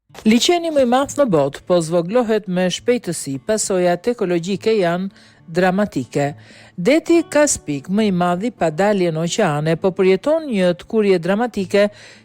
Liçeni më i madh në botë po zvoglohet me shpejtësi, pasojat ekologjike janë dramatike. Deti Kaspik, më i madhi pa dalje në oqeane, po përjeton një tkurje dramatike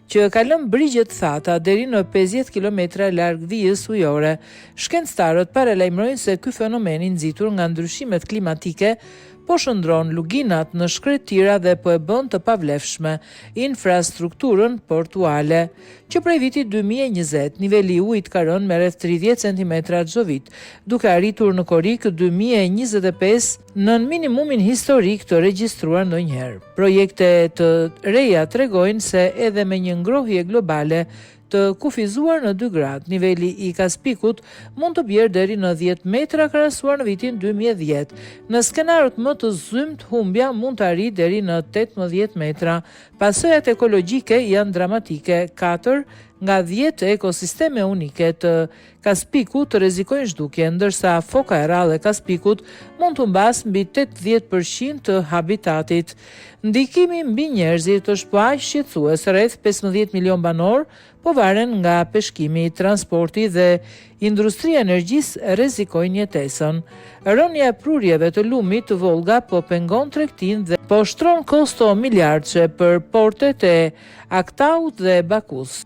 që ka lënë brigjet thata deri në 50 kilometra larg vijës ujore. Shkencëtarët paralajmërojnë se ky fenomen i nxitur nga ndryshimet klimatike po shëndron luginat në shkretira dhe po e bën të pavlefshme infrastrukturën portuale, që prej vitit 2020 niveli i ujit ka rënë me rreth 30 cm çdo vit, duke arritur në korik 2025 nën minimumin historik të regjistruar ndonjëherë. Projekte të reja tregojnë se edhe me një ngrohje globale të kufizuar në 2 gradë, niveli i Kaspikut mund të bjerë deri në 10 metra krahasuar në vitin 2010. Në skenarët më të zymt, humbja mund të arrijë deri në 18 metra. Pasojat ekologjike janë dramatike. 4 nga 10 ekosisteme unike të Kaspikut të rrezikojnë zhdukje, ndërsa foka e rrallë e Kaspikut mund të mbasë mbi 80% të habitatit. Ndikimi mbi njerëzit është po aq shqetësues, rreth 15 milion banor po varen nga peshkimi, transporti dhe industria e energjisë rrezikojnë jetesën. Rënja e prurjeve të lumit të Volga po pengon tregtinë dhe po shtron kosto miliardçe për portet e Aktaut dhe Bakus.